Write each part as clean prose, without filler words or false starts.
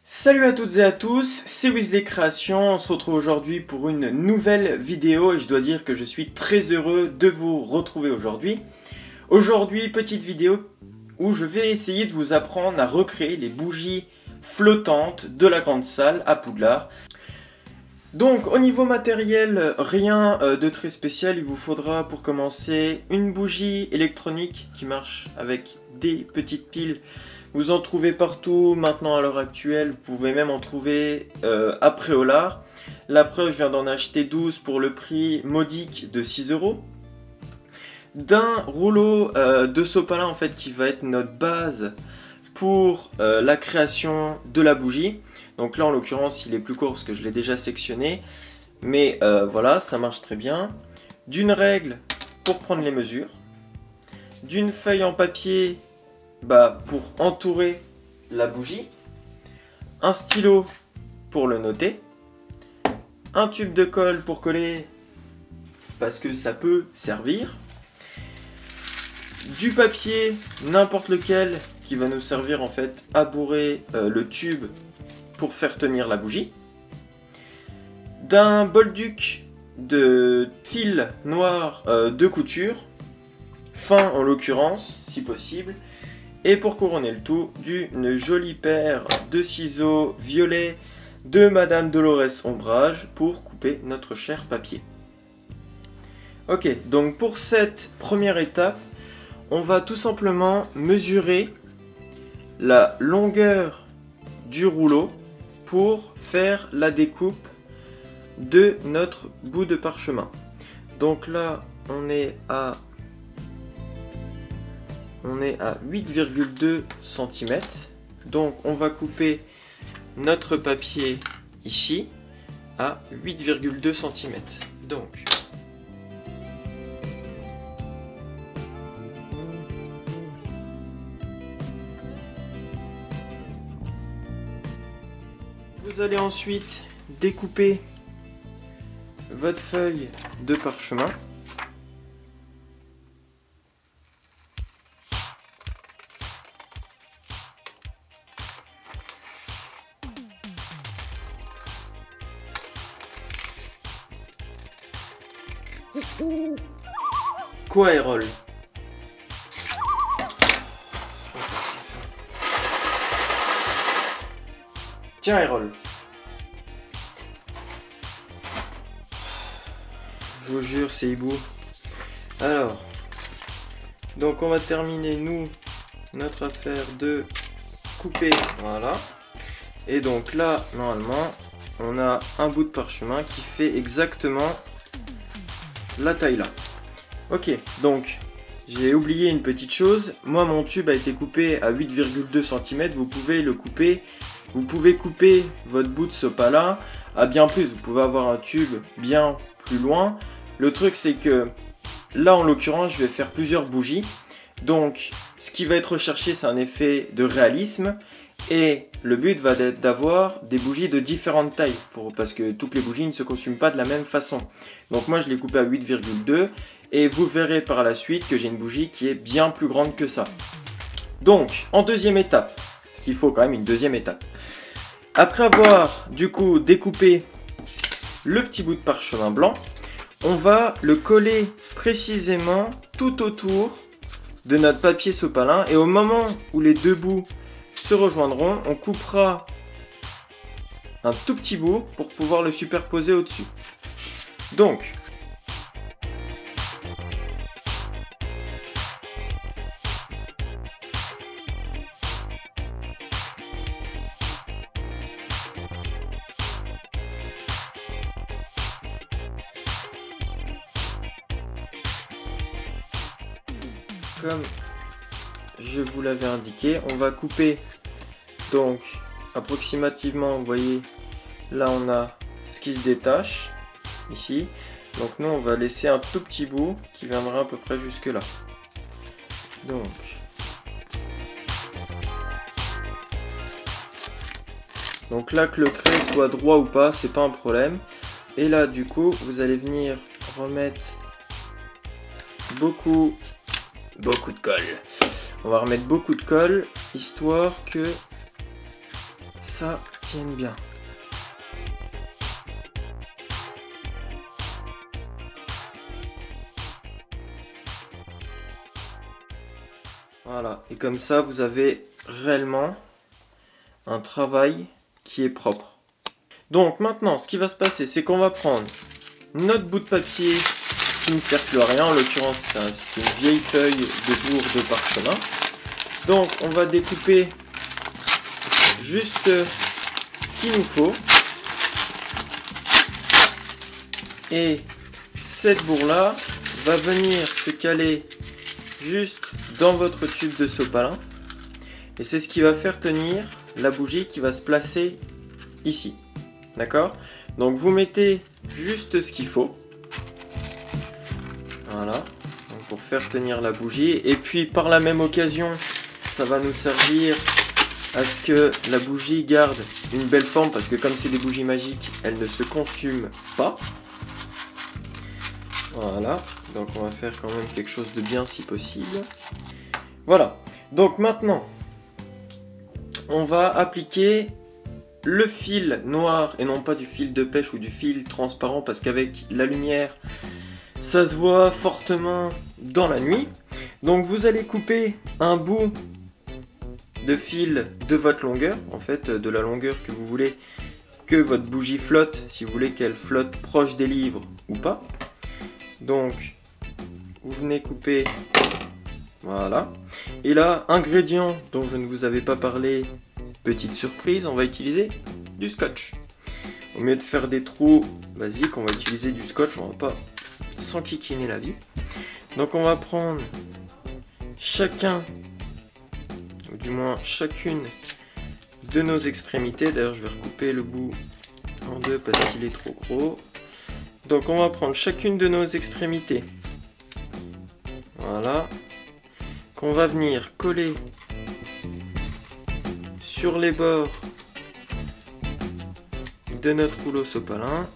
Salut à toutes et à tous, c'est Weasley Création, on se retrouve aujourd'hui pour une nouvelle vidéo et je dois dire que je suis très heureux de vous retrouver aujourd'hui. Aujourd'hui, petite vidéo où je vais essayer de vous apprendre à recréer les bougies flottantes de la grande salle à Poudlard. Donc au niveau matériel, rien de très spécial, il vous faudra pour commencer une bougie électronique qui marche avec des petites piles. Vous en trouvez partout maintenant à l'heure actuelle, vous pouvez même en trouver à Préolard. La preuve, je viens d'en acheter 12 pour le prix modique de 6 €. D'un rouleau de sopalin en fait qui va être notre base pour la création de la bougie. Donc là en l'occurrence il est plus court parce que je l'ai déjà sectionné. Mais voilà, ça marche très bien. D'une règle pour prendre les mesures. D'une feuille en papier pour entourer la bougie, un stylo pour le noter, un tube de colle pour coller parce que ça peut servir, du papier n'importe lequel qui va nous servir en fait à bourrer le tube pour faire tenir la bougie, d'un bolduc de fil noir de couture, fin en l'occurrence si possible. Et pour couronner le tout, d'une jolie paire de ciseaux violets de Madame Dolores Ombrage pour couper notre cher papier. Ok, donc pour cette première étape, on va tout simplement mesurer la longueur du rouleau pour faire la découpe de notre bout de parchemin. Donc là, on est à 8,2 cm. Donc on va couper notre papier ici à 8,2 cm. Donc vous allez ensuite découper votre feuille de parchemin. Quoi, Erol? Tiens, Erol. Je vous jure, c'est hibou. Alors, donc on va terminer, nous, notre affaire de couper, voilà. Et donc là, normalement, on a un bout de parchemin qui fait exactement la taille là. Ok, donc j'ai oublié une petite chose. Moi mon tube a été coupé à 8,2 cm. Vous pouvez le couper. Vous pouvez couper votre bout de sopalin à bien plus. Vous pouvez avoir un tube bien plus loin. Le truc c'est que là en l'occurrence je vais faire plusieurs bougies. Donc ce qui va être recherché c'est un effet de réalisme. Et le but va être d'avoir des bougies de différentes tailles parce que toutes les bougies ne se consument pas de la même façon. Donc moi je l'ai coupé à 8,2 et vous verrez par la suite que j'ai une bougie qui est bien plus grande que ça. Donc en deuxième étape, parce qu'il faut quand même une deuxième étape. Après avoir du coup découpé le petit bout de parchemin blanc, on va le coller précisément tout autour de notre papier sopalin et au moment où les deux bouts se rejoindront, on coupera un tout petit bout pour pouvoir le superposer au-dessus. Donc, comme je vous l'avais indiqué, on va couper donc approximativement, vous voyez, là on a ce qui se détache ici. Donc nous on va laisser un tout petit bout qui viendra à peu près jusque là. Donc là que le trait soit droit ou pas, c'est pas un problème. Et là du coup vous allez venir remettre beaucoup de colle. On va remettre beaucoup de colle histoire que ça tienne bien. Voilà, et comme ça vous avez réellement un travail qui est propre. Donc maintenant, ce qui va se passer, c'est qu'on va prendre notre bout de papier qui ne sert plus à rien, en l'occurrence c'est une vieille feuille de bourre de parchemin. Donc on va découper juste ce qu'il nous faut. Et cette bourre là va venir se caler juste dans votre tube de sopalin. Et c'est ce qui va faire tenir la bougie qui va se placer ici. D'accord? Donc vous mettez juste ce qu'il faut. Voilà. Donc pour faire tenir la bougie. Et puis par la même occasion, ça va nous servir à ce que la bougie garde une belle forme. Parce que comme c'est des bougies magiques, elles ne se consument pas. Voilà. Donc on va faire quand même quelque chose de bien si possible. Voilà. Donc maintenant, on va appliquer le fil noir et non pas du fil de pêche ou du fil transparent parce qu'avec la lumière ça se voit fortement dans la nuit. Donc vous allez couper un bout de fil de votre longueur, en fait de la longueur que vous voulez que votre bougie flotte, si vous voulez qu'elle flotte proche des livres ou pas. Donc vous venez couper, voilà. Et là, ingrédient dont je ne vous avais pas parlé, petite surprise, on va utiliser du scotch. Au lieu de faire des trous basiques, on va utiliser du scotch, on va pas s'enquiquiner la vie. Donc on va prendre chacun, ou du moins chacune de nos extrémités. D'ailleurs je vais recouper le bout en deux parce qu'il est trop gros. Donc on va prendre chacune de nos extrémités. Voilà. Qu'on va venir coller sur les bords de notre rouleau sopalin.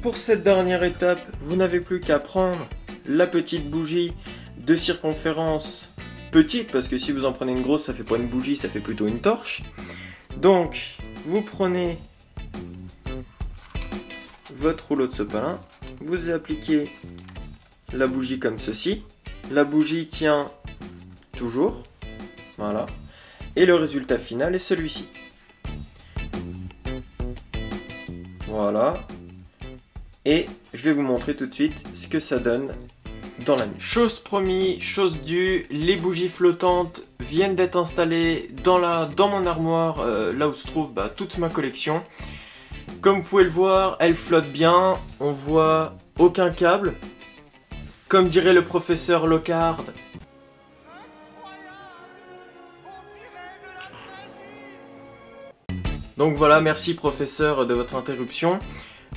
Pour cette dernière étape, vous n'avez plus qu'à prendre la petite bougie de circonférence petite, parce que si vous en prenez une grosse, ça fait pas une bougie, ça fait plutôt une torche. Donc, vous prenez votre rouleau de sopalin, vous appliquez la bougie comme ceci. La bougie tient toujours, voilà. Et le résultat final est celui-ci. Voilà. Et je vais vous montrer tout de suite ce que ça donne dans la nuit. Chose promis, chose due, les bougies flottantes viennent d'être installées dans mon armoire, là où se trouve toute ma collection. Comme vous pouvez le voir, elles flottent bien, on voit aucun câble. Comme dirait le professeur Lockhart, donc voilà, merci professeur de votre interruption.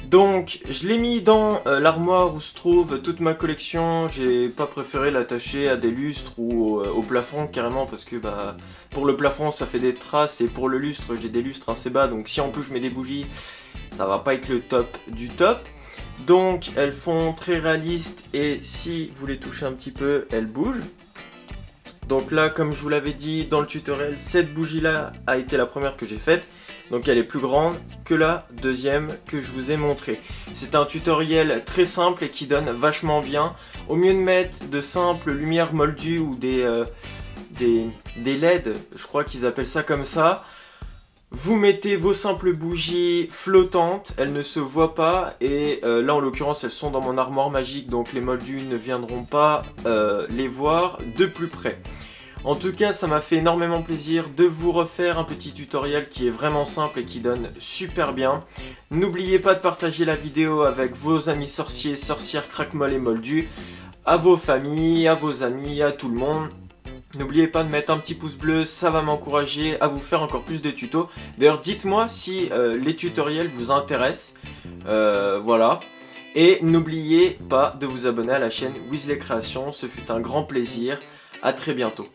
Donc je l'ai mis dans l'armoire où se trouve toute ma collection. J'ai pas préféré l'attacher à des lustres ou au plafond carrément parce que pour le plafond ça fait des traces et pour le lustre j'ai des lustres assez bas, donc si en plus je mets des bougies ça va pas être le top du top. Donc elles font très réalistes et si vous les touchez un petit peu elles bougent. Donc là, comme je vous l'avais dit dans le tutoriel, cette bougie là a été la première que j'ai faite. Donc elle est plus grande que la deuxième que je vous ai montrée. C'est un tutoriel très simple et qui donne vachement bien. Au mieux de mettre de simples lumières moldues ou des LED, je crois qu'ils appellent ça comme ça, vous mettez vos simples bougies flottantes, elles ne se voient pas et là en l'occurrence elles sont dans mon armoire magique, donc les moldus ne viendront pas les voir de plus près. En tout cas, ça m'a fait énormément plaisir de vous refaire un petit tutoriel qui est vraiment simple et qui donne super bien. N'oubliez pas de partager la vidéo avec vos amis sorciers, sorcières, craquemolles et moldus, à vos familles, à vos amis, à tout le monde. N'oubliez pas de mettre un petit pouce bleu, ça va m'encourager à vous faire encore plus de tutos. D'ailleurs, dites-moi si les tutoriels vous intéressent. Voilà. Et n'oubliez pas de vous abonner à la chaine Weasley Créations, ce fut un grand plaisir. à très bientôt.